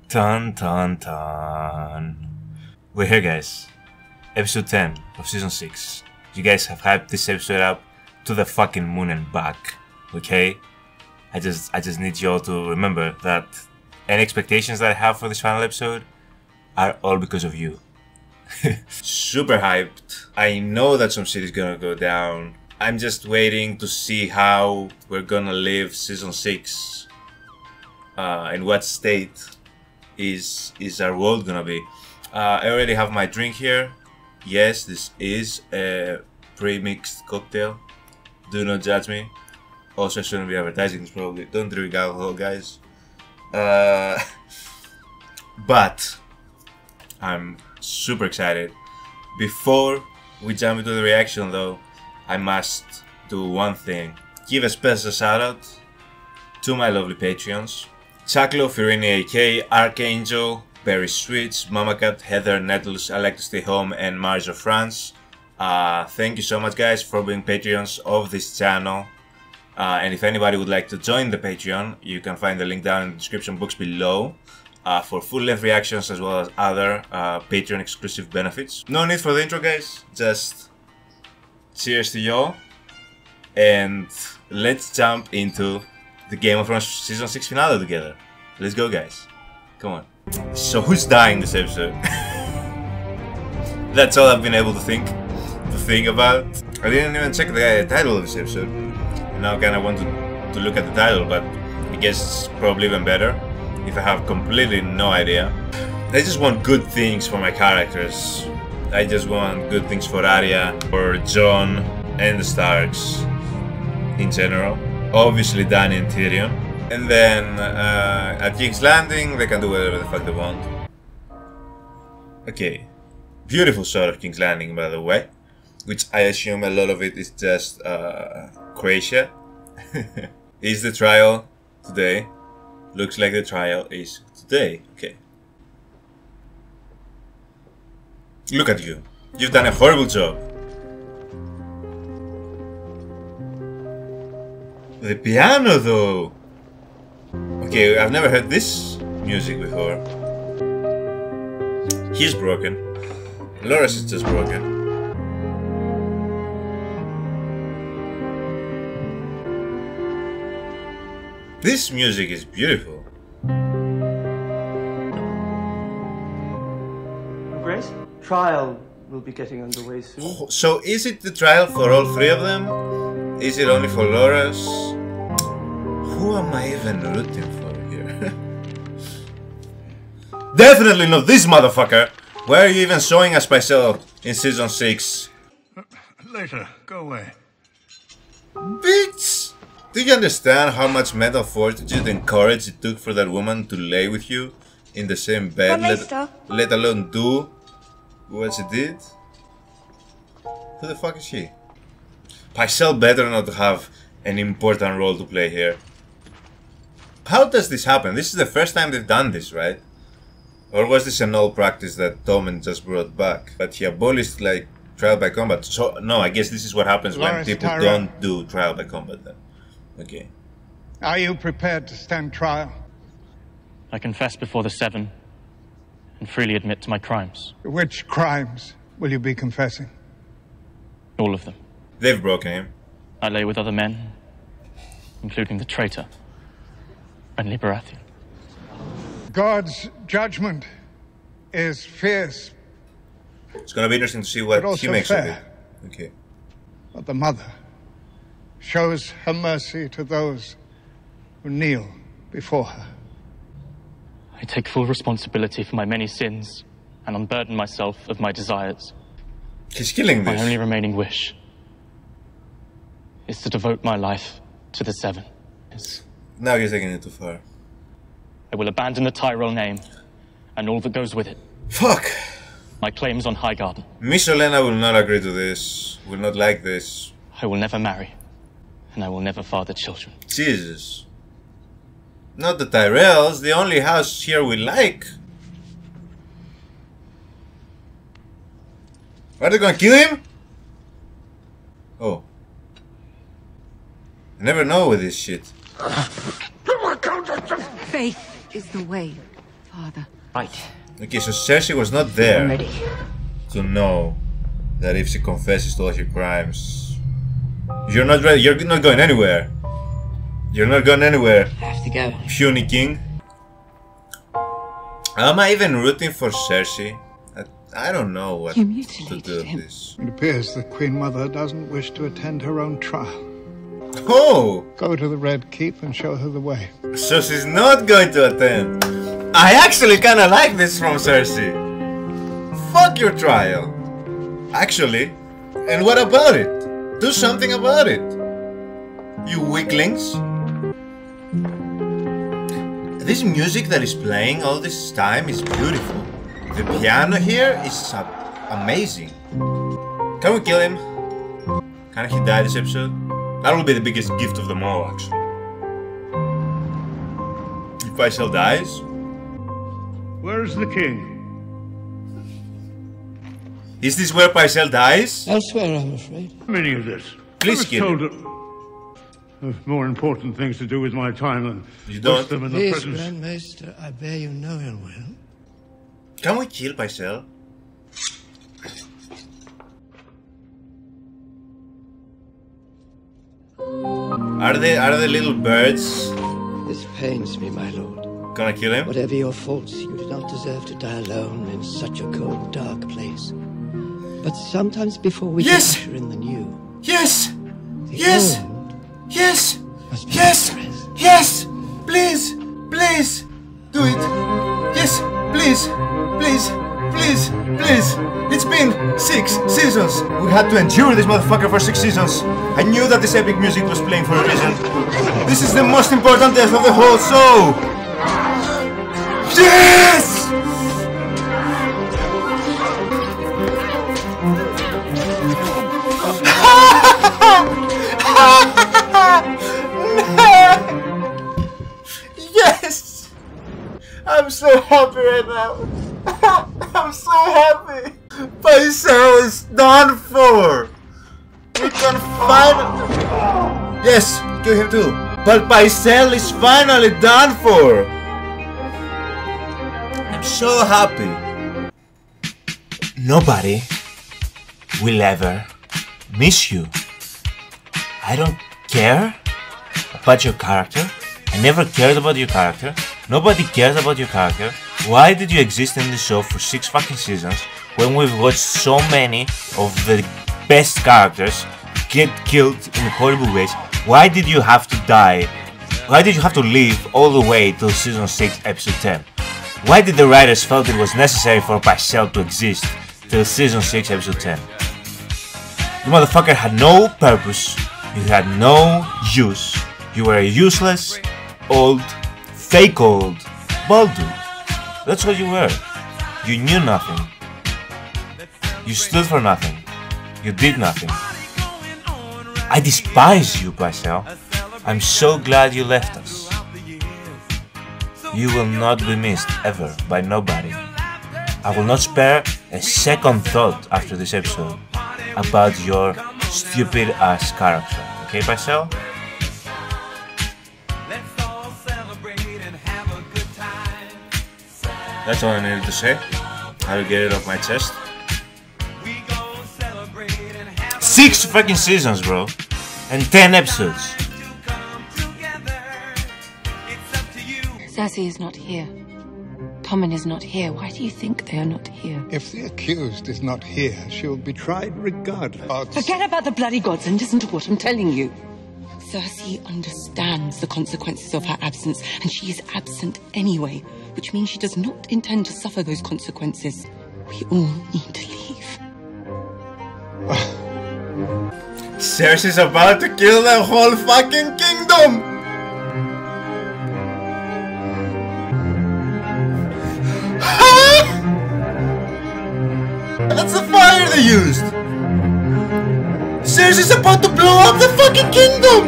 Dun dun dun. We're here, guys. Episode 10 of Season 6. You guys have hyped this episode up to the fucking moon and back, okay? I just need you all to remember that any expectations that I have for this final episode are all because of you. Super hyped. I know that some shit is gonna go down. I'm just waiting to see how we're gonna live Season 6. In what state is our world gonna be. I already have my drink here. Yes, this is a pre-mixed cocktail. Do not judge me. Also, I shouldn't be advertising this probably. Don't drink alcohol, guys. But I'm super excited. Before we jump into the reaction though, I must do one thing. Give a special shout out to my lovely Patreons. Chaklo, Firini AK, Archangel, Berry Switch, Mamacat, Heather, Nettles, I Like to Stay Home, and Marjo France. Thank you so much, guys, for being Patreons of this channel. And if anybody would like to join the Patreon, you can find the link down in the description box below for full-length reactions as well as other Patreon exclusive benefits. No need for the intro, guys. Just cheers to y'all. And let's jump into the Game of Thrones Season 6 finale together. Let's go, guys. Come on. So who's dying this episode? That's all I've been able to think about. I didn't even check the title of this episode. Now I kinda want to look at the title, but I guess it's probably even better if I have completely no idea. I just want good things for my characters. I just want good things for Arya, for Jon, and the Starks in general. Obviously Dany and Tyrion. And then at King's Landing they can do whatever the fuck they want. Okay. Beautiful shot of King's Landing, by the way. Which I assume a lot of it is just Croatia. Is the trial today? Looks like the trial is today. Okay. Look at you. You've done a horrible job. The piano though! Okay, I've never heard this music before. He's broken. Loras is just broken. This music is beautiful. Grace? Trial will be getting underway soon. Oh, so is it the trial for all three of them? Is it only for Loras? Who am I even rooting for here? Definitely not this motherfucker! Why are you even showing us Pycelle in Season 6? Later, go away. Bitch! Do you understand how much mental fortitude and courage it took for that woman to lay with you in the same bed, let alone do what she did? Who the fuck is she? Pycelle better not have an important role to play here. How does this happen? This is the first time they've done this, right? Or was this an old practice that Tommen just brought back? But he abolished, like, trial by combat. So, no, I guess this is what happens when people don't do trial by combat then. Okay. Are you prepared to stand trial? I confess before the Seven and freely admit to my crimes. Which crimes will you be confessing? All of them. They've broken him. I lay with other men, including the traitor, Renly Baratheon. God's judgment is fierce. It's gonna be interesting to see what he makes of it. Okay. But the Mother shows her mercy to those who kneel before her. I take full responsibility for my many sins and unburden myself of my desires. He's killing this. My only remaining wish is to devote my life to the Seven. Now you're taking it too far. I will abandon the Tyrell name and all that goes with it. Fuck! My claims on Highgarden. Miss Olenna will not agree to this. Will not like this. I will never marry. And I will never father children. Jesus. Not the Tyrells, the only house here we like. Are they gonna kill him? Oh. I never know with this shit. Faith is the way, father. Right. Okay, so Cersei was not there to know that if she confesses to all her crimes, you're not ready. You're not going anywhere. You're not going anywhere. I have to go. Puny king. Am I even rooting for Cersei? I don't know what You to mutilated do with him. this. It appears the Queen Mother doesn't wish to attend her own trial. Oh! Go to the Red Keep and show her the way. So she's not going to attend. I actually kinda like this from Cersei. Fuck your trial. Actually. And what about it? Do something about it. You weaklings. This music that is playing all this time is beautiful. The piano here is amazing. Can we kill him? Can he die this episode? That will be the biggest gift of them all, actually. If Pycelle dies. Where is the king? Is this where Pycelle dies? Elsewhere, I'm afraid. Many of this. Please I was kill told him. that I have more important things to do with my time than You don't? waste them in the Please, presence. Grand Maester, I bear you no ill will. Can we kill Pycelle? Are the little birds This pains me, my lord. gonna kill him? Whatever your faults, you do not deserve to die alone in such a cold, dark place. But sometimes before we Yes! can usher in the new, Yes! the Yes! old Yes! must be Yes! suppressed. Yes! Please! Please! Do it! Yes! Please! Please! Please! Please! It's been 6 seasons! We had to endure this motherfucker for 6 seasons! I knew that this epic music was playing for a reason. This is the most important death of the whole show! Yes! Yes! I'm so happy right now. I'm so happy. Pycelle is done for. We can finally. Yes, kill him too. But Pycelle is finally done for. I'm so happy. Nobody will ever miss you. I don't care about your character. I never cared about your character. Nobody cares about your character. Why did you exist in the show for 6 fucking seasons when we've watched so many of the best characters get killed in horrible ways? Why did you have to die? Why did you have to live all the way till season 6 episode 10? Why did the writers felt it was necessary for Pycelle to exist till season 6 episode 10? You motherfucker had no purpose. You had no use. You were a useless, old, fake old, bald dude. That's what you were. You knew nothing. You stood for nothing. You did nothing. I despise you, Pycelle. I'm so glad you left us. You will not be missed ever by nobody. I will not spare a second thought after this episode about your stupid ass character. Okay, Pycelle? That's all I needed to say. How to get it off my chest. 6 fucking seasons, bro. And 10 episodes. Cersei is not here. Tommen is not here. Why do you think they are not here? If the accused is not here, she will be tried regardless. Forget about the bloody gods and listen to what I'm telling you. Cersei understands the consequences of her absence, and she is absent anyway, which means she does not intend to suffer those consequences. We all need to leave. Cersei's about to kill the whole fucking kingdom! That's the fire they used! Cersei's about to blow up the fucking kingdom!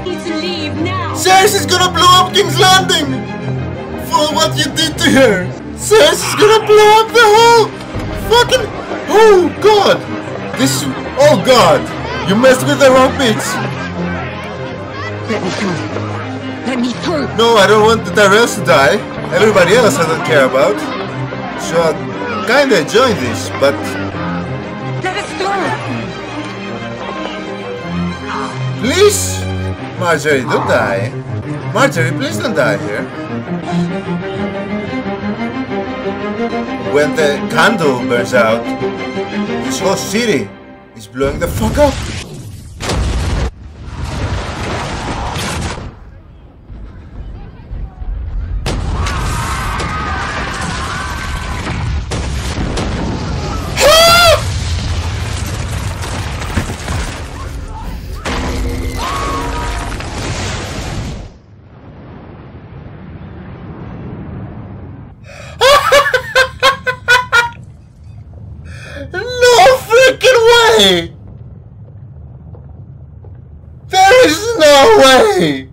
You need to leave now! Cersei's gonna blow up King's Landing! For what you did to her! Cersei's gonna blow up the whole fucking... Oh god! This... Oh god! You messed with the wrong bits! Let me through! Let me through! No, I don't want the Tyrells to die. everybody else I don't care about. So I'm kinda enjoying this, but Let us go! please, Marjorie, don't die. Marjorie, please don't die here. When the candle burns out, this whole city is blowing the fuck up. No freaking way! There is no way!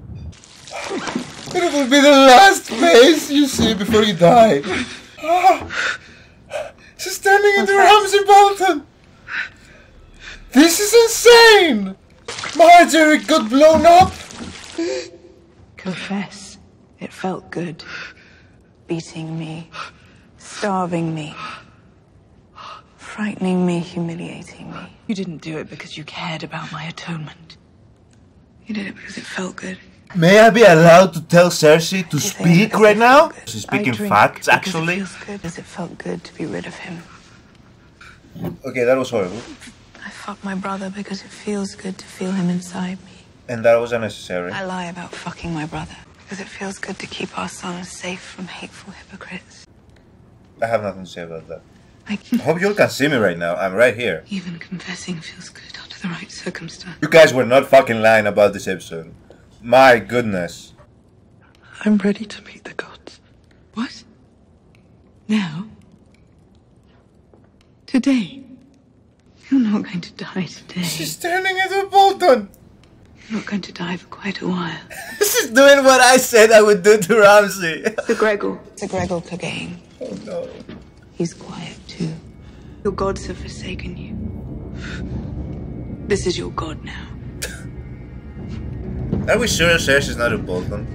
It will be the last face you see before you die. She's turning into Ramsay Bolton! This is insane! Marjorie got blown up! Confess, it felt good. Beating me, starving me, frightening me, humiliating me. You didn't do it because you cared about my atonement. You did it because it felt good. May I be allowed to tell Cersei to speak right now? She's speaking facts, actually. It feels good because it felt good to be rid of him. Okay, that was horrible. I fucked my brother because it feels good to feel him inside me. And that was unnecessary. I lie about fucking my brother because it feels good to keep our son safe from hateful hypocrites. I have nothing to say about that. I I hope you all can see me right now. I'm right here. even confessing feels good under the right circumstance. You guys were not fucking lying about this episode. My goodness. I'm ready to meet the gods. What? Now? Today? You're not going to die today. She's turning into a Bolton. You're not going to die for quite a while. She's doing what I said I would do to Ramsay. The Gregor Clegane. Oh no. He's quiet too. Your gods have forsaken you. This is your god now. Are we sure Cersei's not a Bolton?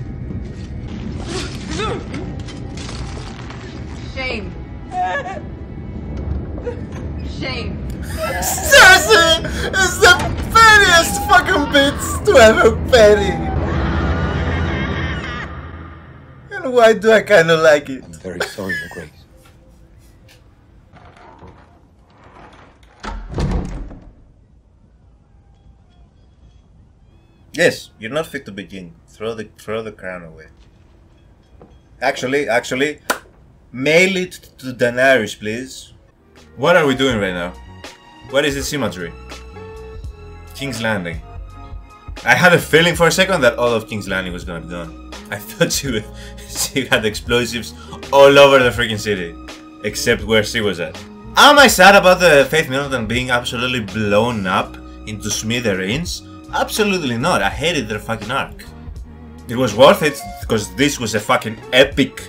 Shame. Shame. Cersei is the pettiest fucking bitch to ever petty. And why do I kinda like it? I'm very sorry, Your Grace. Yes, you're not fit to be king. Throw the crown away. Actually, mail it to Daenerys, please. What are we doing right now? What is this imagery? King's Landing. I had a feeling for a second that all of King's Landing was gonna be gone. I thought she had explosives all over the freaking city, except where she was at. Am I sad about the Faith Militant being absolutely blown up into smithereens? Absolutely not. I hated their fucking arc. It was worth it because this was a fucking epic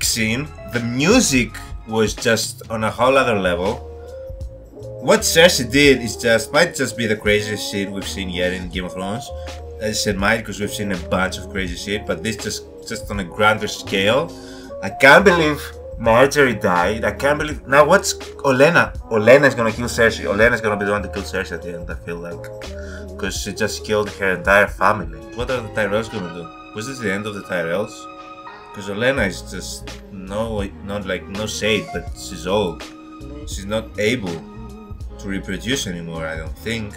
scene. The music was just on a whole other level. What Cersei did is might just be the craziest shit we've seen yet in Game of Thrones. As I said, might because we've seen a bunch of crazy shit, but this just on a grander scale. I can't believe Marjorie died. I can't believe. Now what's Olenna? Olenna's gonna kill Cersei. Olenna's gonna be the one to kill Cersei at the end, I feel like. Because she just killed her entire family. What are the Tyrells gonna do? Was this the end of the Tyrells? Because Olenna is just no shade, but she's old. She's not able to reproduce anymore, I don't think.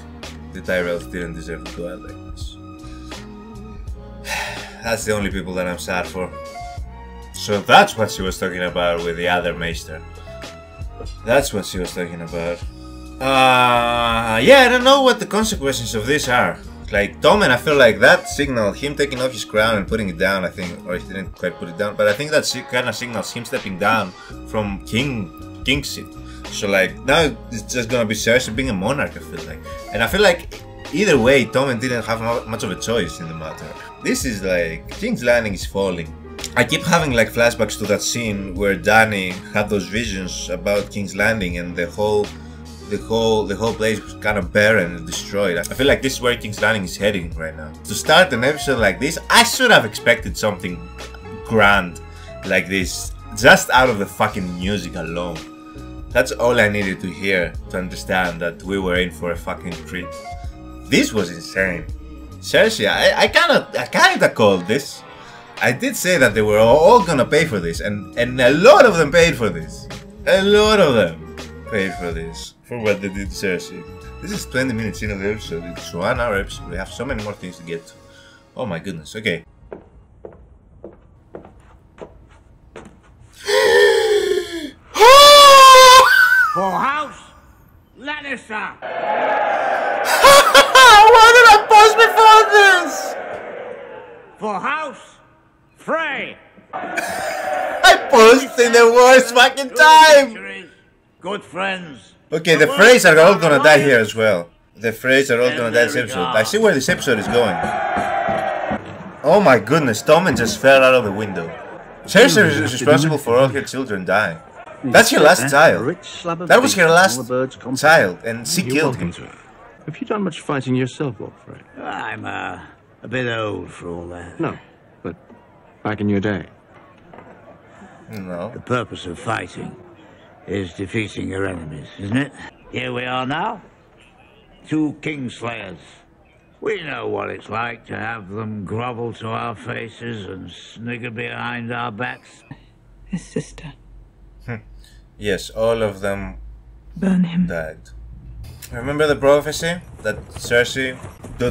The Tyrells didn't deserve to go out like this. That's the only people that I'm sad for. So that's what she was talking about with the other Maester. That's what she was talking about. Yeah, I don't know what the consequences of this are. Like, Tommen, I feel like that signal, him taking off his crown and putting it down, I think, or he didn't quite put it down, but I think that kind of signals him stepping down from kingship. So like, now it's just gonna be Cersei being a monarch, I feel like. And I feel like, either way, Tommen didn't have much of a choice in the matter. This is like, King's Landing is falling. I keep having like flashbacks to that scene where Dany had those visions about King's Landing and the whole place was kind of barren and destroyed. I feel like this is where King's Landing is heading right now. To start an episode like this, I should have expected something grand, like this, just out of the fucking music alone. That's all I needed to hear to understand that we were in for a fucking treat. This was insane. Seriously, I kinda called this. I did say that they were all gonna pay for this, and a lot of them paid for this. A lot of them paid for this, for what they did to Cersei. This is 20 minutes into the episode, it's a 1 hour episode, we have so many more things to get to. Oh my goodness, okay. For House Lannister! Why did I pause before this? For House Frey! I paused in the worst fucking time! Good friends. Okay, the Freys are all gonna die here as well. The Freys are all gonna die this episode. I see where this episode is going. Oh my goodness, Tommen just fell out of the window. Cersei is responsible for all her children dying. That's her last child. That was her last child, and she killed him. Have you done much fighting yourself, Lord Frey? I'm a bit old for all that. No, but back in your day. No. The purpose of fighting is defeating your enemies, isn't it? Here we are now. 2 Kingslayers. We know what it's like to have them grovel to our faces and snigger behind our backs. His sister. Yes, all of them Burn him. died. Remember the prophecy that Cersei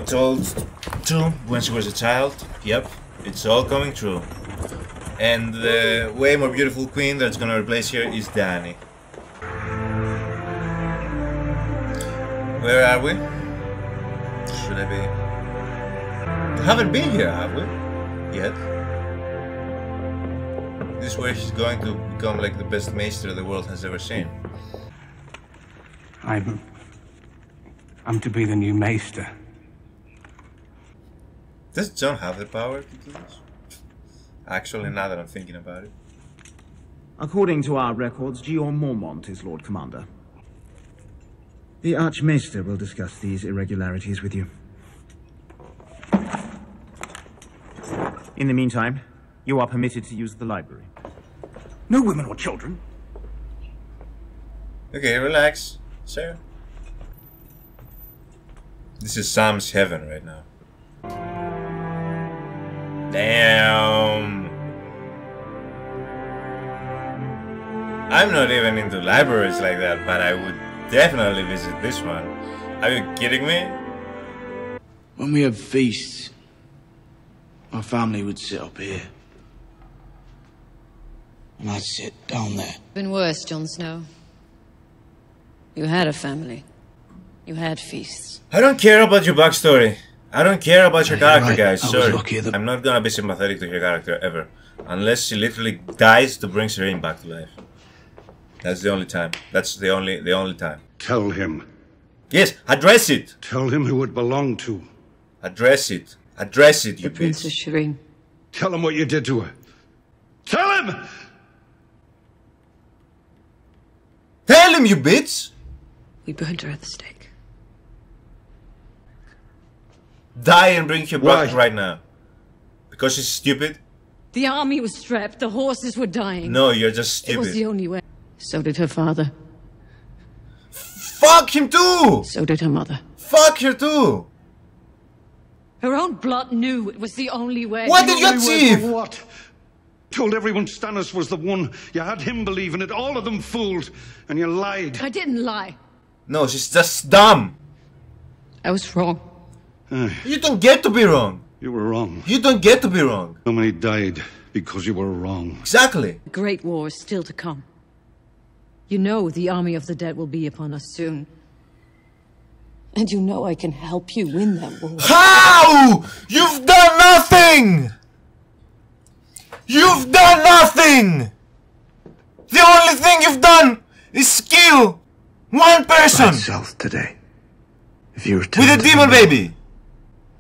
told to when she was a child? Yep, it's all coming true. And the way more beautiful queen that's gonna replace her is Dany. Where are we? Should I be? We haven't been here, have we? Yet. This is where she's going to become like the best maester the world has ever seen. I'm to be the new maester. Does Jon have the power to do this? Actually, now that I'm thinking about it. According to our records, Jeor Mormont is Lord Commander. The Archmaester will discuss these irregularities with you. In the meantime, you are permitted to use the library. No women or children. Okay, relax, sir. This is Sam's heaven right now. Damn. I'm not even into libraries like that, but I would definitely visit this one. Are you kidding me? When we had feasts, my family would sit up here. And I'd sit down there. Been worse, Jon Snow. You had a family. You had feasts. I don't care about your backstory. I don't care about your character, right. guys. I was Sorry. lucky that- I'm not gonna be sympathetic to your character ever. Unless she literally dies to bring Shireen back to life. That's the only time. That's the only time. Tell him. Yes, address it! Tell him who it belonged to. Address it. Address it, you The Princess bitch. Shireen. Tell him what you did to her. Tell him! Tell him, you bitch! We burned her at the stake. Die and bring her back Why? right now. Because she's stupid? The army was strapped. The horses were dying. No, you're just It was the stupid. only way. So did her father. Fuck him too! So did her mother. Fuck her too! Her own blood knew it was the only way. What did you achieve? What? Told everyone Stannis was the one. You had him believing it. All of them fooled. And you lied. I didn't lie. No, she's just dumb. I was wrong. You don't get to be wrong. You were wrong. You don't get to be wrong. So many died because you were wrong. Exactly. The Great War is still to come. You know the army of the dead will be upon us soon. And you know I can help you win that war. How? You've done nothing! You've done nothing! The only thing you've done is kill one person Myself today. If you return with a to demon me, baby.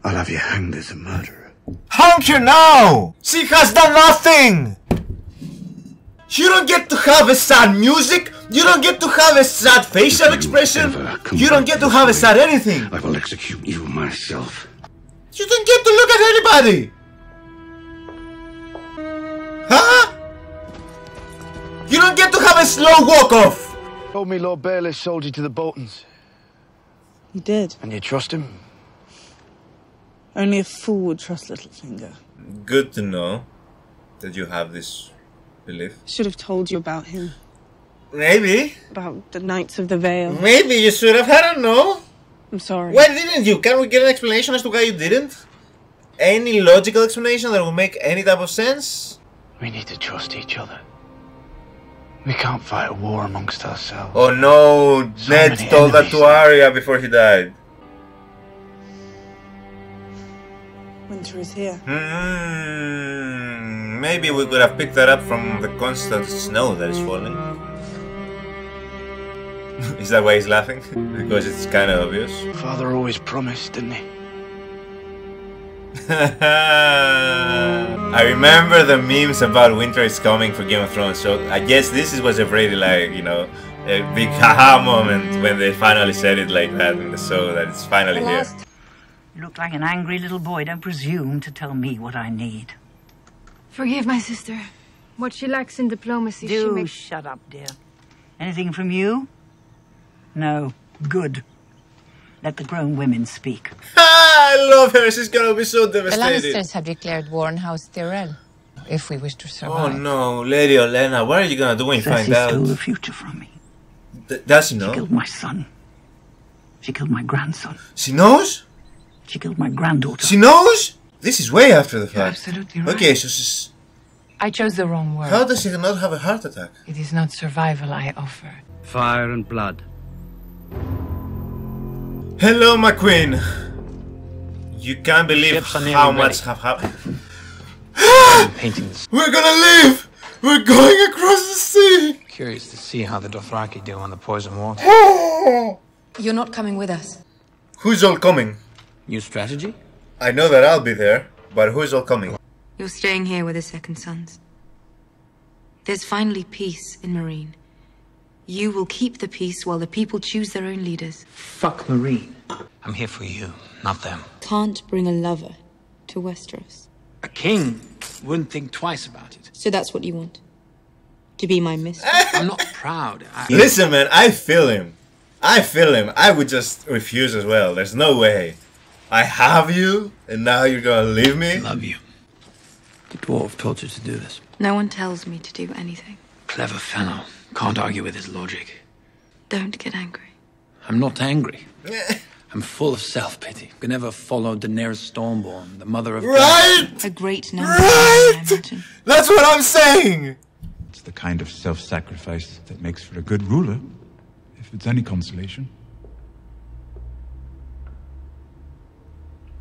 I'll have you hanged as a murderer. Hang her now! She has done nothing! You don't get to have a sad music, you don't get to have a sad facial expression, you don't get to have a sad anything. I will execute you myself. You don't get to look at anybody! Huh? You don't get to have a slow walk-off! Told me Lord Baelish sold you to the Boltons. He did. And you trust him? Only a fool would trust Littlefinger. Good to know that you have this belief. Should have told you about him. Maybe. About the Knights of the Vale. Maybe you should have. I don't know. I'm sorry. Why didn't you? Can we get an explanation as to why you didn't? Any logical explanation that will make any type of sense? We need to trust each other. We can't fight a war amongst ourselves. Oh no, Ned told that to Arya before he died. Winter is here. Maybe we could have picked that up from the constant snow that is falling. Is that why he's laughing? Because it's kind of obvious. Father always promised, didn't he? I remember the memes about winter is coming for Game of Thrones, so I guess this was a pretty, like, you know, a big haha moment when they finally said it like that in the show, that it's finally here. You look like an angry little boy. Don't presume to tell me what I need. Forgive my sister. What she lacks in diplomacy, she makes... Shut up, dear. Anything from you? No. Good. Let the grown women speak. I love her. She's gonna be so The devastated. Lannisters have declared war on House Tyrell, if we wish to Oh survive. no, Lady Olenna, what are you gonna do when you find Cersei out? stole the future from me. Does she know? She killed my son. She killed my grandson. She knows? She killed my granddaughter. She knows? This is way after the fact. You're absolutely right. Okay, so she's... I chose the wrong word. How does she not have a heart attack? It is not survival I offer. Fire and blood. Hello, my queen. You can't believe how much have happened. We're gonna leave! We're going across the sea! Curious to see how the Dothraki do on the poison water. You're not coming with us. Who's all coming? New strategy? I know that I'll be there, but who's all coming? You're staying here with the Second Sons. There's finally peace in Meereen. You will keep the peace while the people choose their own leaders. Fuck Meereen. I'm here for you, not them. Can't bring a lover to Westeros. A king wouldn't think twice about it. So that's what you want? To be my mistress? I'm not proud. Listen, man, I feel him. I feel him. I would just refuse as well. There's no way. I have you, and now you're gonna leave me? I love you. The dwarf told you to do this. No one tells me to do anything. Clever fellow. Can't argue with his logic. Don't get angry. I'm not angry. I'm full of self-pity. I never followed Daenerys Stormborn, the mother of... Right! A great number, Right! I imagine. That's what I'm saying! It's the kind of self-sacrifice that makes for a good ruler, if it's any consolation.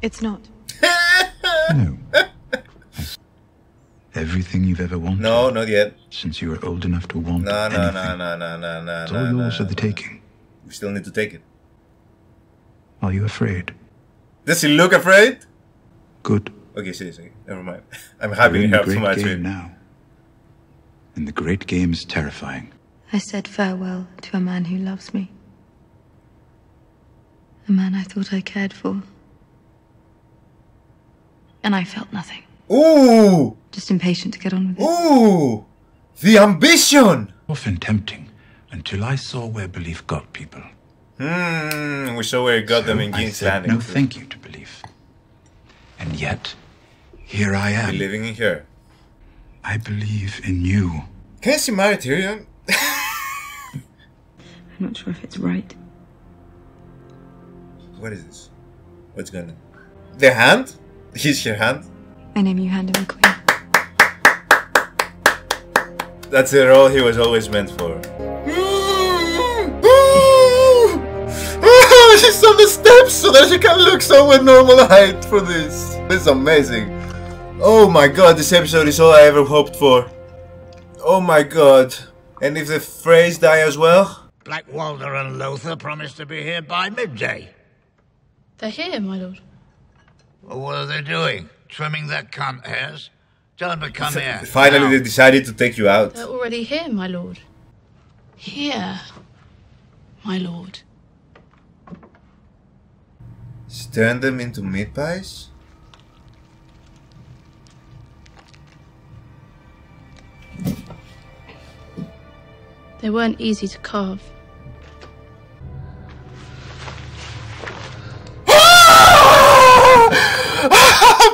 It's not. No. Everything you've ever wanted. No, not yet. Since you were old enough to want No. anything. It's all yours for the taking. We still need to take it. Are you afraid? Does he look afraid? Good. Okay, seriously. Never mind. I'm happy We're you in the have too great much game with. now. And the great game is terrifying. I said farewell to a man who loves me. A man I thought I cared for. And I felt nothing. Ooh! Just impatient to get on with it. Ooh! The ambition! Often tempting, until I saw where belief got people. We saw where it got them in King's Landing. No thank you to belief. And yet, here I am. Believing in her. I believe in you. Can she marry Tyrion? I'm not sure if it's right. What is this? What's going on? The hand? He's her hand? I name you Hand of the Queen. That's the role he was always meant for. She's on the steps so that she can look somewhere normal height for this. This is amazing. Oh my god, this episode is all I ever hoped for. Oh my god. And if the Freys die as well? Blackwalder and Lothar promised to be here by midday. They're here, my lord. Well, what are they doing? Trimming their cunt hairs? Tell them to come here. Finally they decided to take you out. They're already here, my lord. Here, my lord. Turn them into meat pies? They weren't easy to carve.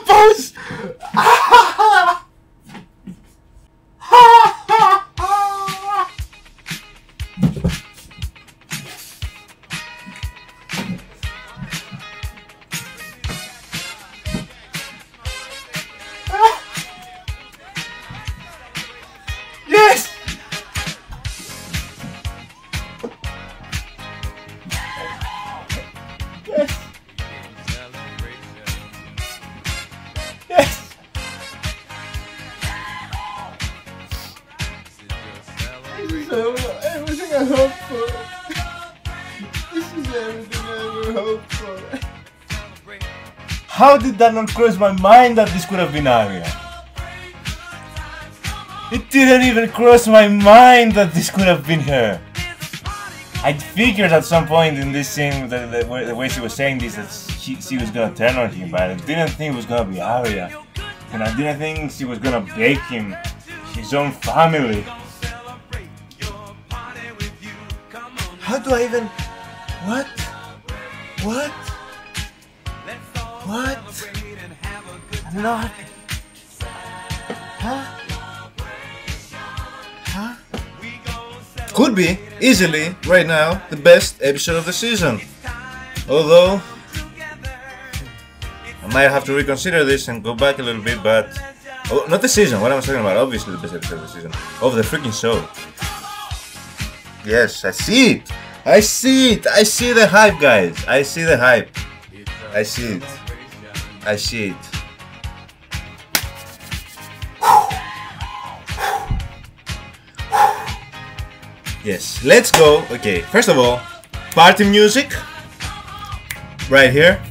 Boss! Yes! Yes! Yes! This is everything I hoped for. This is everything I ever hoped for. How did that not cross my mind that this could have been Arya? It didn't even cross my mind that this could have been her. I figured at some point in this scene, the way she was saying this, that she was gonna turn on him, but I didn't think it was gonna be Arya. And I didn't think she was gonna bake him his own family. How do I even... What? What? What? I'm not... Huh? Huh? Could be, easily, right now, the best episode of the season. Although, I might have to reconsider this and go back a little bit, but... Oh, not the season, what I was talking about, obviously the best episode of the season. Of the freaking show. Yes, I see it! I see it! I see the hype, guys! I see the hype. I see it. I see it. Yes, let's go. Okay, first of all, party music. Right here.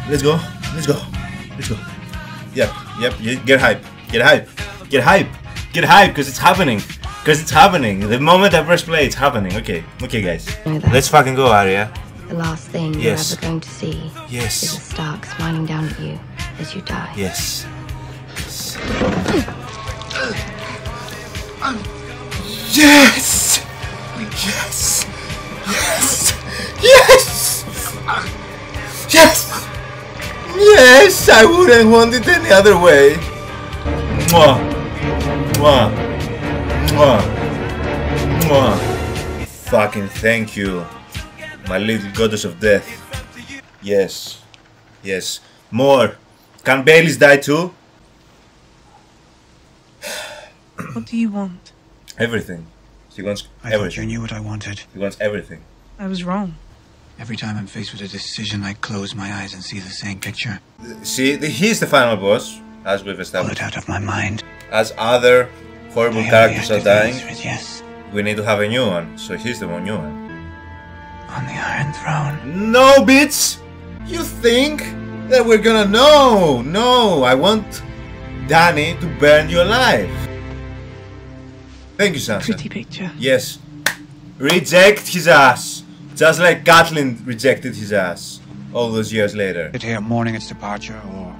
Let's go. Let's go. Let's go. Yep, get hype. Get hype. Get hype. Get hype, because it's happening. Because it's happening. The moment I press play, it's happening. Okay, guys. Let's fucking go, Arya. The last thing you're ever going to see is a Stark smiling down at you as you die. Yes. Yes! Yes! Yes! Yes! Yes! Yes! I wouldn't want it any other way. Mwah! Mwah! Mwah! Mwah! Fucking thank you, my little goddess of death. Yes. Yes. More. Can Baileys die too? What do you want? Everything. He wants I everything. thought you knew what I wanted. He wants everything. I was wrong. Every time I'm faced with a decision, I close my eyes and see the same picture. See, he's the final boss, as we've established. Pull it out of my mind. As other horrible characters are dying, yes. we need to have a new one. So he's the new one. On the Iron Throne. No, bitch! You think that we're gonna... No! I want Dany to burn you alive. Thank you, Sansa. Pretty picture. Yes. Reject his ass. Just like Catelyn rejected his ass all those years later. Sit here mourning its departure, or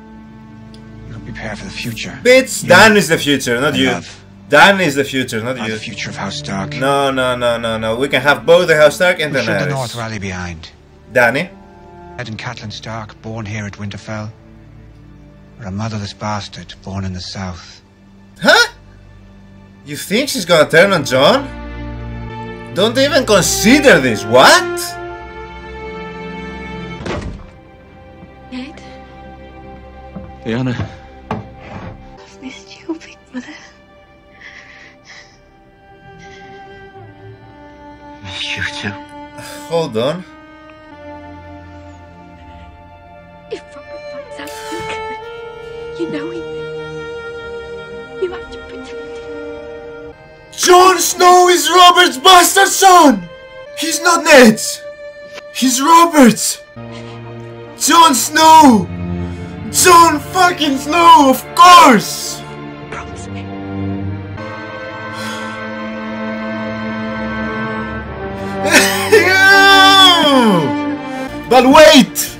you'll prepare for the future. Bitch, Dan is the future, not you. Dan is the future, not you. The future of House Stark. No. We can have both the House Stark and Who should the Daenerys. North rally behind? Dany? Ed and Catelyn Stark, born here at Winterfell, or a motherless bastard born in the South? Huh? You think she's gonna turn on Jon? Don't even consider this. What? Ned? Lyanna. I've missed you, big mother. You too. Hold on. If Robert finds out you know him. You have to protect him. Jon Snow is Robert's bastard son! He's not Ned's! He's Robert's! Jon Snow! Jon fucking Snow, of course! Promise me. But wait!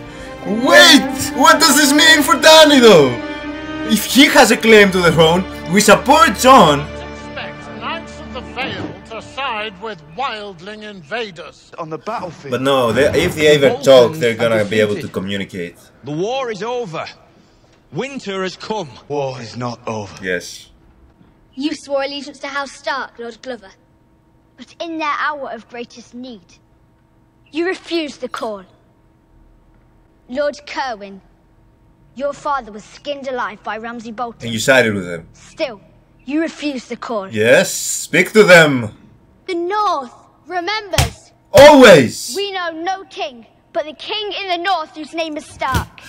Wait! What does this mean for Dany though? If he has a claim to the throne, We support Jon. Expect Knights of the Vale to side with wildling invaders on the battlefield. But no, if they ever talk, they're gonna be able to communicate. The war is over. Winter has come. War is not over. Yes. You swore allegiance to House Stark, Lord Glover. But in their hour of greatest need, you refused the call. Lord Kerwin, your father was skinned alive by Ramsay Bolton. And you sided with them. Still, you refused the call. Yes, speak to them. The North remembers. Always. We know no king, but the king in the North whose name is Stark.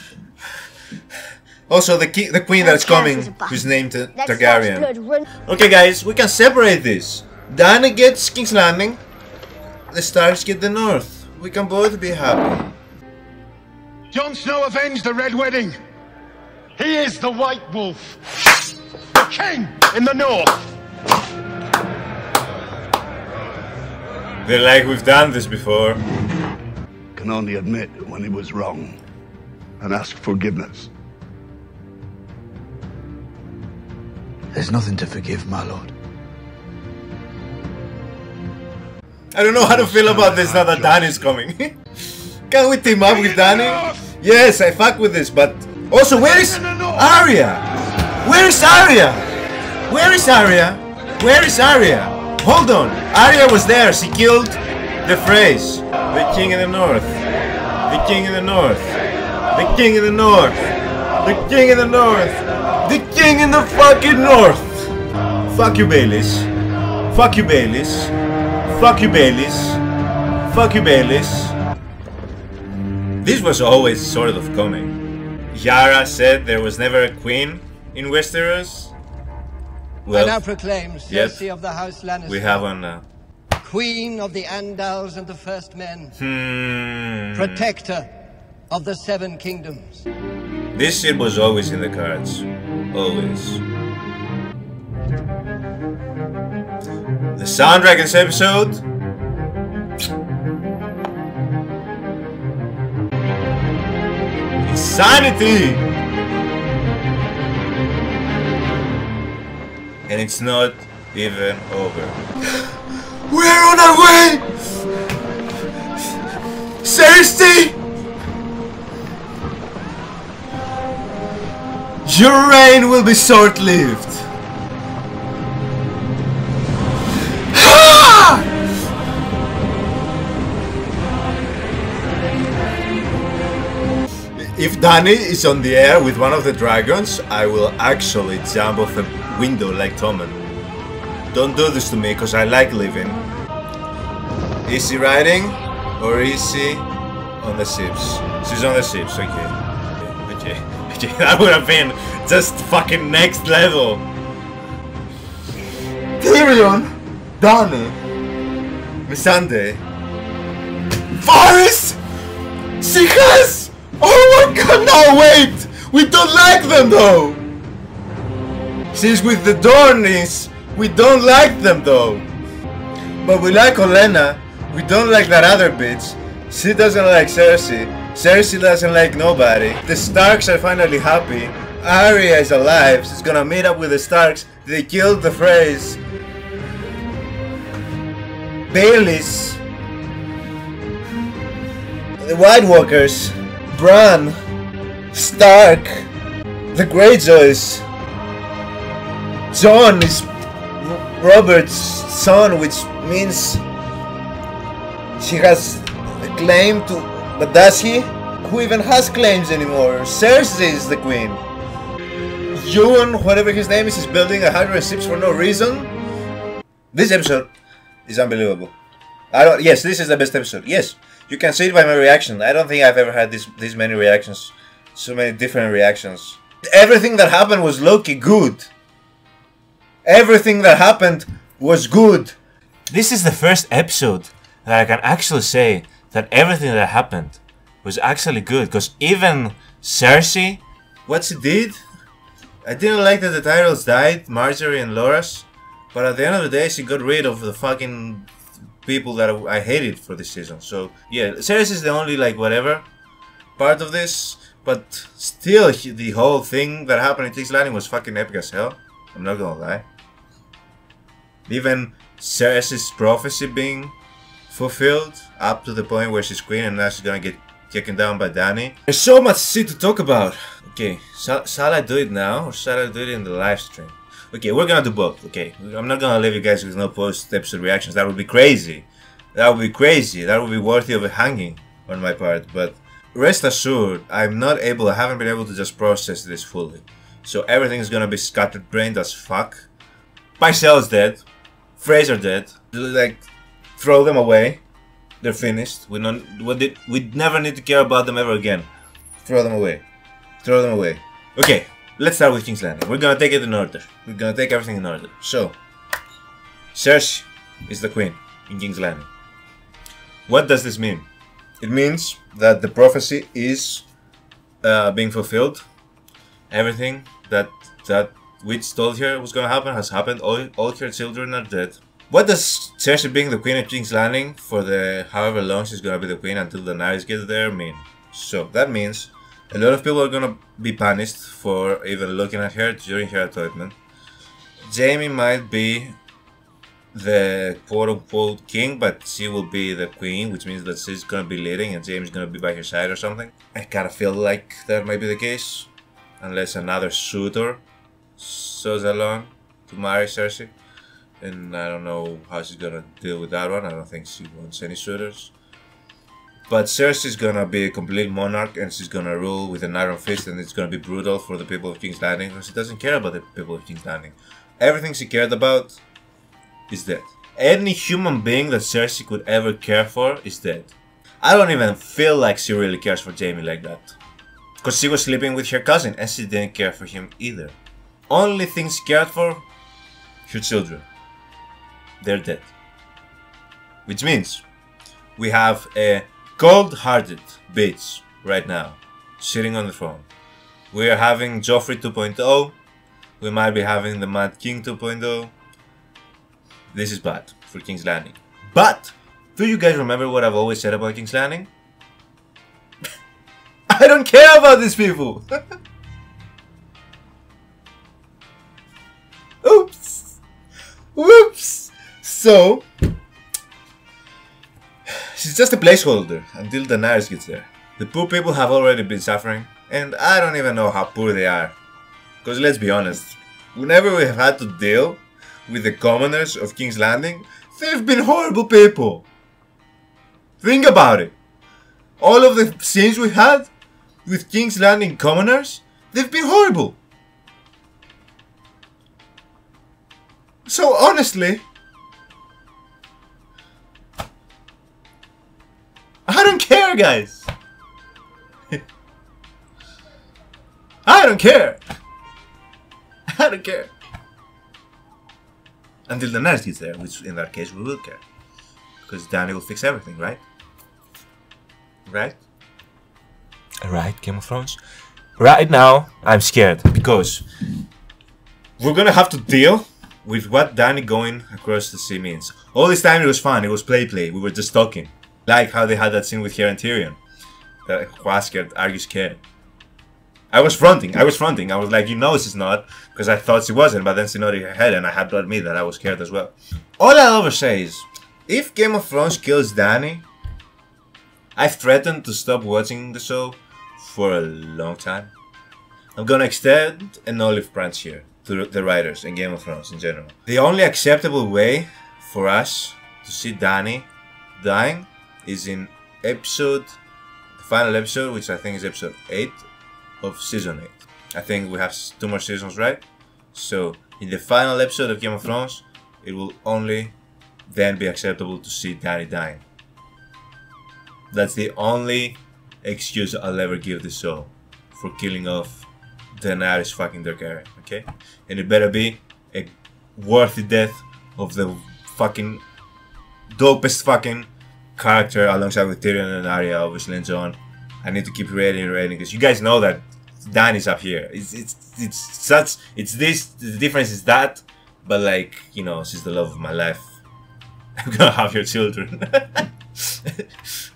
Also, the queen that's coming, who's named Targaryen. Okay, guys, we can separate this. Dany gets King's Landing. The Starks get the North. We can both be happy. Jon Snow avenged the Red Wedding. He is the White Wolf. The king in the North. They're like, we've done this before. Can only admit when he was wrong and ask forgiveness. There's nothing to forgive, my lord. I don't know how to feel about this now that Dany's coming. Can we team up with Dany? Yes, I fuck with this, but also, where is Arya? Where is Arya? Where is Arya? Where is Arya? Hold on, Arya was there. She killed the Freys, the king in the north, the king in the north, the king in the north, the king in the north, the king in the fucking north. Fuck you, Baelish. Fuck you, Baelish. Fuck you, Baelish. Fuck you, Baelish. This was always sort of coming. Yara said there was never a queen in Westeros. Well, I now proclaim Cersei of the House Lannister. We have one Queen of the Andals and the First Men. Protector of the Seven Kingdoms. This shit was always in the cards. Always. The Sound Dragons episode. Insanity! And it's not even over. We're on our way! Cersei! Your reign will be short-lived. If Dany is on the air with one of the dragons, I will actually jump off a window like Tommen. Don't do this to me, because I like living. Is she riding? Or is she on the ships? She's on the ships, okay. Okay, that would have been just fucking next level. Tyrion! Dany! Missandei! Varys! She has! Oh my god, no wait! We don't like them though! Since with the Dornies, we don't like them though. But we like Olenna, we don't like that other bitch. She doesn't like Cersei. Cersei doesn't like nobody. The Starks are finally happy. Arya is alive, she's gonna meet up with the Starks. They killed the Freys. Baelish. The White Walkers. Bran, Stark, the Greyjoys. Jon is Robert's son, which means she has a claim to... But does he? Who even has claims anymore? Cersei is the queen. Euron, whatever his name is building 100 ships for no reason. This episode is unbelievable. Yes, this is the best episode. Yes. You can see it by my reaction. I don't think I've ever had this many reactions. So many different reactions. Everything that happened was low-key good. Everything that happened was good. This is the first episode that I can actually say that everything that happened was actually good. Because even Cersei, what she did, I didn't like that the Tyrells died, Marjorie and Loras. But at the end of the day, she got rid of the fucking... people that I hated for this season. So yeah, Cersei is the only like whatever part of this, but still the whole thing that happened in King's Landing was fucking epic as hell. I'm not gonna lie. Even Cersei's prophecy being fulfilled up to the point where she's queen and now she's gonna get taken down by Dany. There's so much shit to talk about. Okay, shall I do it now or shall I do it in the live stream? Okay, we're gonna do both. Okay, I'm not gonna leave you guys with no post-episode reactions. That would be crazy. That would be crazy. That would be worthy of a hanging on my part. But rest assured, I haven't been able to just process this fully. So everything's gonna be scattered-brained as fuck. Pycelle's dead. Fraser dead. Like, throw them away. They're finished. We never need to care about them ever again. Throw them away. Throw them away. Okay, let's start with King's Landing. We're gonna take it in order. We're gonna take everything in order. So, Cersei is the queen in King's Landing. What does this mean? It means that the prophecy is being fulfilled. Everything that Witch told her was gonna happen has happened. All her children are dead. What does Cersei being the queen of King's Landing for the however long she's gonna be the queen until Daenerys gets there mean? So that means a lot of people are gonna be punished for even looking at her during her appointment. Jaime might be the quote-unquote king, but she will be the queen, which means that she's gonna be leading and Jaime's gonna be by her side or something. I kinda feel like that might be the case, unless another suitor shows along to marry Cersei. And I don't know how she's gonna deal with that one. I don't think she wants any suitors. But Cersei's gonna be a complete monarch and she's gonna rule with an iron fist, and it's gonna be brutal for the people of King's Landing because she doesn't care about the people of King's Landing. Everything she cared about is dead. Any human being that Cersei could ever care for is dead. I don't even feel like she really cares for Jaime like that. Because she was sleeping with her cousin and she didn't care for him either. Only thing she cared for, her children. They're dead. Which means we have a cold-hearted bitch right now sitting on the throne. We are having Joffrey 2.0. We might be having the Mad King 2.0. This is bad for King's Landing. But do you guys remember what I've always said about King's Landing? I don't care about these people. Oops. Whoops. So, she's just a placeholder until Daenerys gets there. The poor people have already been suffering, and I don't even know how poor they are. Because let's be honest, whenever we have had to deal with the commoners of King's Landing, they've been horrible people. Think about it. All of the scenes we had with King's Landing commoners, they've been horrible. So honestly, I don't care, guys. I don't care. I don't care. Until the Daenerys gets there, which in that case we will care. Because Dany will fix everything, right? Right? Right, Game of Thrones? Right now, I'm scared. Because we're gonna have to deal with what Dany going across the sea means. All this time it was fun, it was play. We were just talking. Like how they had that scene with her and Tyrion. Who asked her, are you scared? I was fronting. I was like, you know she's not. Because I thought she wasn't, but then she nodded her head and I had to admit that I was scared as well. All I'll ever say is, if Game of Thrones kills Dany, I've threatened to stop watching the show for a long time. I'm gonna extend an olive branch here to the writers and Game of Thrones in general. The only acceptable way for us to see Dany dying is in the final episode, which I think is episode 8 of season 8. I think we have 2 more seasons, right? So in the final episode of Game of Thrones, it will only then be acceptable to see Dany dying. That's the only excuse I'll ever give the show for killing off Daenerys fucking Targaryen, okay? And it better be a worthy death of the fucking dopest fucking character alongside with Tyrion and Arya, obviously, and Jon. I need to keep rating because you guys know that Dany's up here. The difference is that, but like, you know, she's the love of my life. I'm gonna have your children.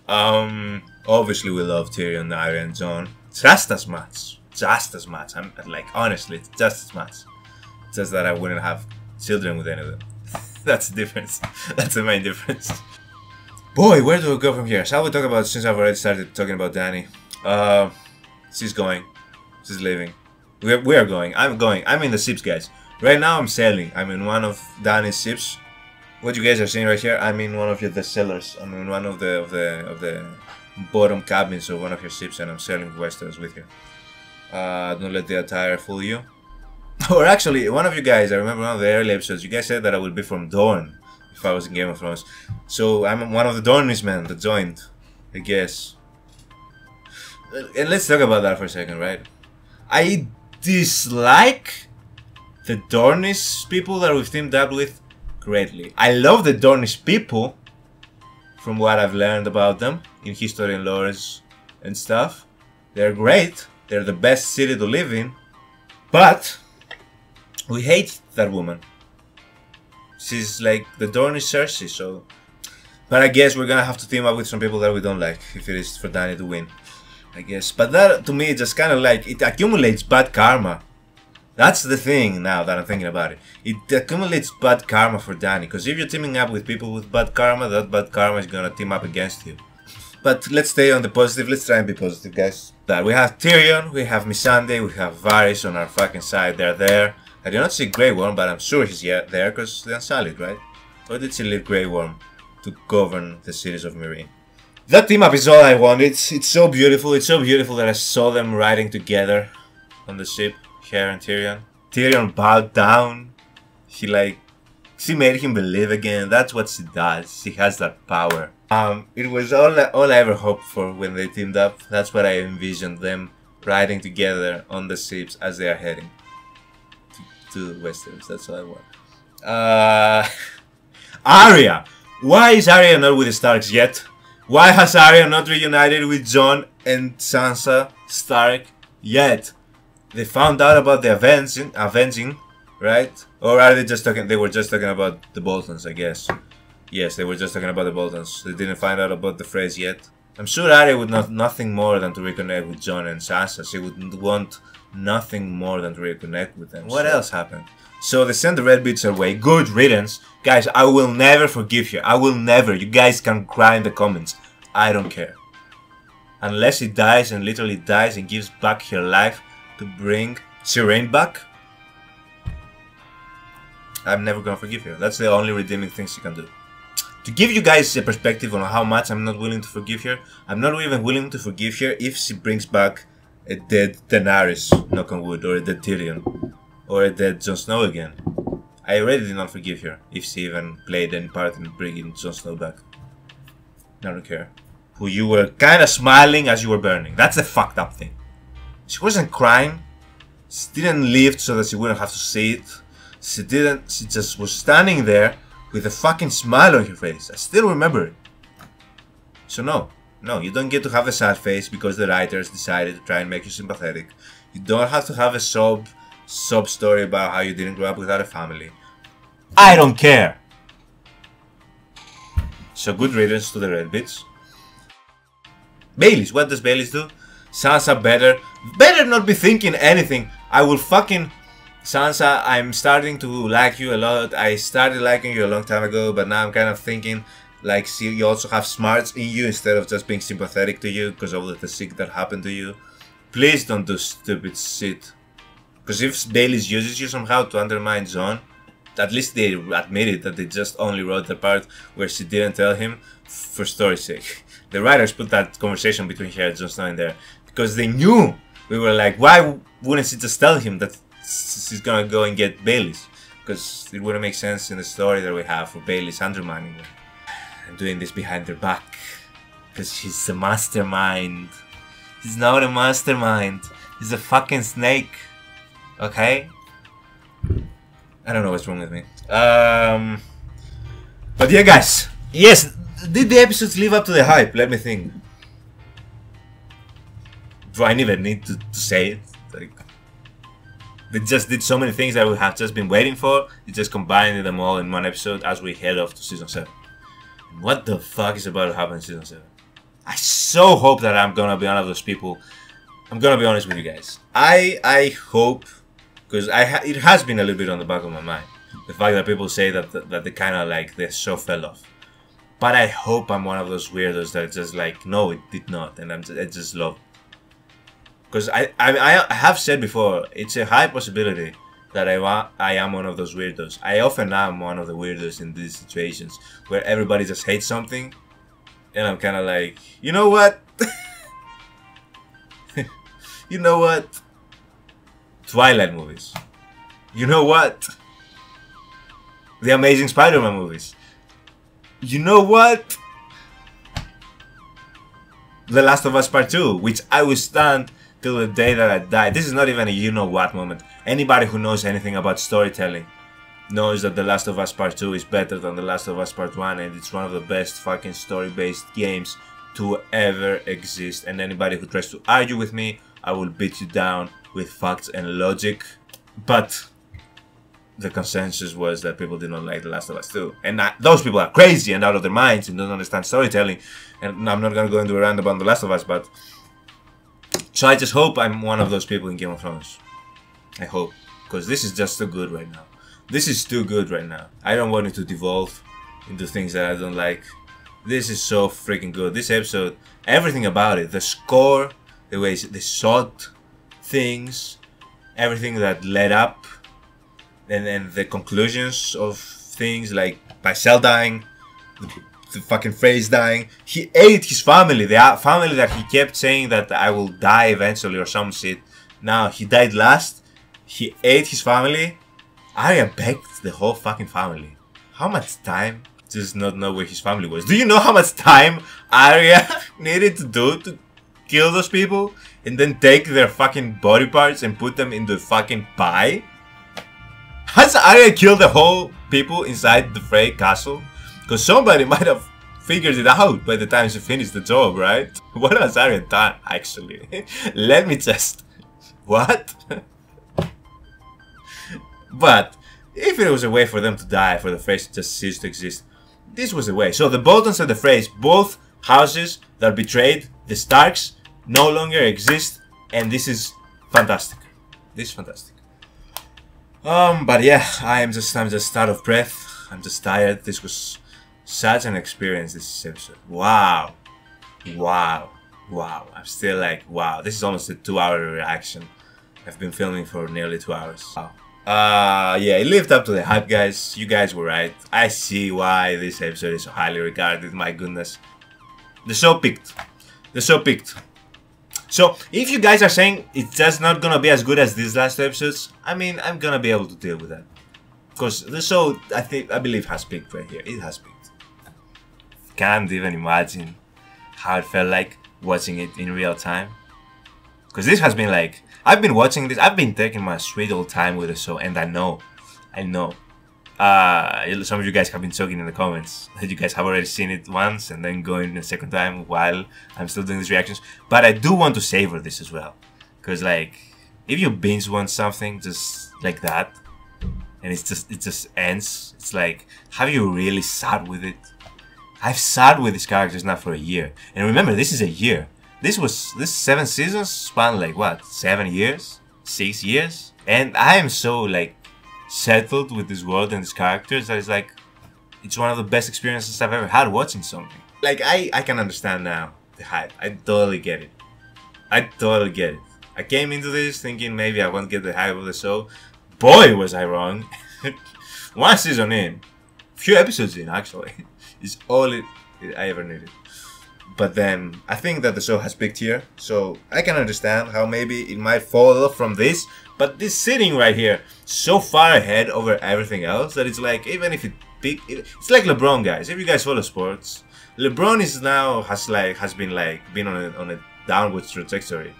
Obviously we love Tyrion, Arya, and Jon just as much. I'm like, honestly, it's just as much. just that I wouldn't have children with any of them. That's the difference. That's the main difference. Boy, where do we go from here? Shall we talk about, since I've already started talking about Dany? She's going. She's leaving. We are going. I'm going. I'm in the ships, guys. Right now I'm sailing. I'm in one of Dany's ships. What you guys are seeing right here, I'm in one of the cellars. I'm in one of the bottom cabins of one of your ships, and I'm sailing Westeros with you. Don't let the attire fool you. Or actually, one of you guys, I remember one of the early episodes, you guys said that I would be from Dorne if I was in Game of Thrones. So I'm one of the Dornish men that joined, I guess. And let's talk about that for a second, right? I dislike the Dornish people that we've teamed up with greatly. I love the Dornish people from what I've learned about them in history and lores and stuff. They're great. They're the best city to live in. But we hate that woman. She's like the Dornish Cersei, so... But I guess we're gonna have to team up with some people that we don't like if it is for Dany to win, I guess. But that, to me, just kind of like, it accumulates bad karma. That's the thing now that I'm thinking about it. It accumulates bad karma for Dany, because if you're teaming up with people with bad karma, that bad karma is gonna team up against you. But let's stay on the positive, let's try and be positive, guys. That we have Tyrion, we have Missandei, we have Varys on our fucking side, they're there. I do not see Grey Worm, but I'm sure he's there because they're Unsullied, right? Or did she leave Grey Worm to govern the cities of Meereen? That team up is all I want. It's so beautiful. It's so beautiful that I saw them riding together on the ship, her and Tyrion. Tyrion bowed down. She made him believe again. That's what she does. She has that power. It was all I ever hoped for when they teamed up. That's what I envisioned, them riding together on the ships as they are heading to Westeros. That's all I want. Arya! Why is Arya not with the Starks yet? Why has Arya not reunited with Jon and Sansa Stark yet? They found out about the avenging, right? Or are they just talking? They were just talking about the Boltons, I guess. Yes, they were just talking about the Boltons. They didn't find out about the Freys yet. I'm sure Arya would want nothing more than to reconnect with Jon and Sansa. She would want nothing more than to reconnect with them. What else happened? So they sent the Red Beats away. Good riddance. Guys, I will never forgive you. I will never. You guys can cry in the comments. I don't care. Unless she dies and literally dies and gives back her life to bring Shireen back, I'm never gonna forgive her. That's the only redeeming thing she can do. To give you guys a perspective on how much I'm not willing to forgive her, I'm not even willing to forgive her if she brings back a dead Daenerys, knock on wood, or a dead Tyrion, or a dead Jon Snow again. I already did not forgive her if she even played any part in bringing Jon Snow back. I don't care. Who you were kinda smiling as you were burning. That's the fucked up thing. She wasn't crying. She didn't lift so that she wouldn't have to see it. She just was standing there with a fucking smile on her face. I still remember it. So no, you don't get to have a sad face because the writers decided to try and make you sympathetic. You don't have to have a sob story about how you didn't grow up without a family. I don't care. So good riddance to the Red Bits. Baelish, what does Baelish do? Sansa better not be thinking anything. I will fucking... Sansa, I'm starting to like you a lot. I started liking you a long time ago, but now I'm kind of thinking like, see, you also have smarts in you instead of just being sympathetic to you because of the shit that happened to you. Please don't do stupid shit. Because if Baelish uses you somehow to undermine Jon, at least they admitted that they just only wrote the part where she didn't tell him for story's sake. The writers put that conversation between her and Jon Snow in there because they knew. We were like, why wouldn't she just tell him that she's gonna go and get Baelish? Because it wouldn't make sense in the story that we have for Baelish undermining them and doing this behind their back. Because she's a mastermind. He's not a mastermind. He's a fucking snake. Okay? I don't know what's wrong with me. But yeah, guys. Yes, did the episodes live up to the hype? Let me think. Do I even need to say it? Like, they just did so many things that we have just been waiting for. They just combined them all in one episode as we head off to Season 7. And what the fuck is about to happen in Season 7? I so hope that I'm gonna be one of those people. I'm gonna be honest with you guys. I hope Because it has been a little bit on the back of my mind. The fact that people say that they kind of like the show fell off. But I hope I'm one of those weirdos that just like, no, it did not, and I just love it. Because I have said before, it's a high possibility that I am one of those weirdos. I often am one of the weirdos in these situations where everybody just hates something, and I'm kind of like, you know what? You know what? Twilight movies. You know what? The Amazing Spider-Man movies. You know what? The Last of Us Part 2, which I will stand till the day that I die. This is not even a you know what moment. Anybody who knows anything about storytelling knows that The Last of Us Part 2 is better than The Last of Us Part 1, and it's one of the best fucking story-based games to ever exist. And anybody who tries to argue with me, I will beat you down with facts and logic. But the consensus was that people did not like The Last of Us 2. And those people are crazy and out of their minds and don't understand storytelling. And I'm not gonna go into a rant about The Last of Us, but... So I just hope I'm one of those people in Game of Thrones. I hope. Because this is just too good right now. This is too good right now. I don't want it to devolve into things that I don't like. This is so freaking good. This episode, everything about it. The score, the way they shot things, everything that led up, and the conclusions of things, like Pycelle dying, the fucking phrase dying. He ate his family, the family that he kept saying that I will die eventually or some shit. Now he died last. He ate his family. Arya begged the whole fucking family. How much time does not know where his family was? Do you know how much time Arya needed to do to kill those people and then take their fucking body parts and put them in the fucking pie? Has Arya killed the whole people inside the Frey castle? Because somebody might have figured it out by the time she finished the job, right? What has Arya done, actually? Let me just... What? But, if it was a way for them to die, for the Freys to just cease to exist, this was a way. So the Boltons and the Freys, both houses that betrayed the Starks, no longer exist, and this is fantastic. This is fantastic. But yeah, I'm just out of breath. I'm just tired. This was such an experience, this episode. Wow. Wow. Wow. I'm still like, wow. This is almost a 2-hour reaction. I've been filming for nearly 2 hours. Wow. Yeah, it lived up to the hype, guys. You guys were right. I see why this episode is so highly regarded. My goodness. The show peaked. The show peaked. So, if you guys are saying it's just not gonna be as good as these last episodes, I mean, I'm gonna be able to deal with that. Because the show, I believe, has peaked right here. It has peaked. Can't even imagine how it felt like watching it in real time. Because this has been like, I've been watching this, I've been taking my sweet old time with the show, and I know. Some of you guys have been talking in the comments that you guys have already seen it once and then going a second time while I'm still doing these reactions. But I do want to savor this as well. Because like, if you binge watch something just like that, and it just ends, it's like, have you really sat with it? I've sat with these characters now for a year. And remember, this is a year. This 7 seasons span like what, 7 years? 6 years? And I am so like settled with this world and these characters that it's like, it's one of the best experiences I've ever had watching something. Like, I can understand now the hype. I totally get it. I totally get it. I came into this thinking maybe I won't get the hype of the show. Boy, was I wrong. 1 season in, few episodes in actually, is all I ever needed. But then, I think that the show has peaked here, so I can understand how maybe it might fall off from this, but this sitting right here, so far ahead over everything else, that it's like, even if it peaked, it's like LeBron, guys. If you guys follow sports, LeBron is now, has been on a downward trajectory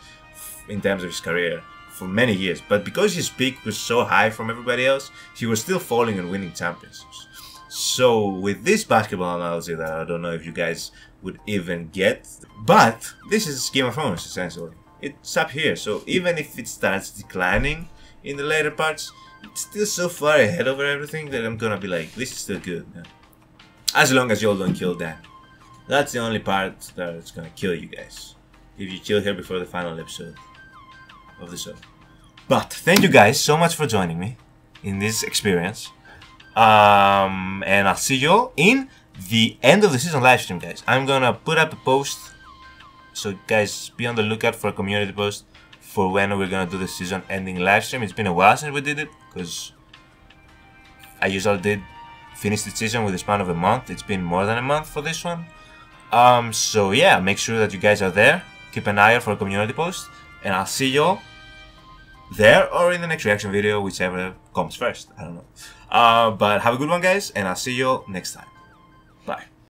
in terms of his career for many years, but because his peak was so high from everybody else, he was still falling and winning championships. So with this basketball analogy that I don't know if you guys would even get, but this is Game of Thrones essentially. It's up here, so even if it starts declining in the later parts, it's still so far ahead over everything that I'm gonna be like, this is still good, man. As long as y'all don't kill Dan. That's the only part that's gonna kill you guys. If you kill her before the final episode of the show. But thank you guys so much for joining me in this experience. And I'll see you all in the end of the season live stream, guys. I'm gonna put up a post, so guys, be on the lookout for a community post for when we're gonna do the season ending live stream. It's been a while since we did it, because I usually finish the season with a span of a month. It's been more than a month for this one. So yeah, make sure that you guys are there. Keep an eye out for a community post, and I'll see you all there or in the next reaction video, whichever comes first. I don't know. But have a good one, guys, and I'll see you all next time.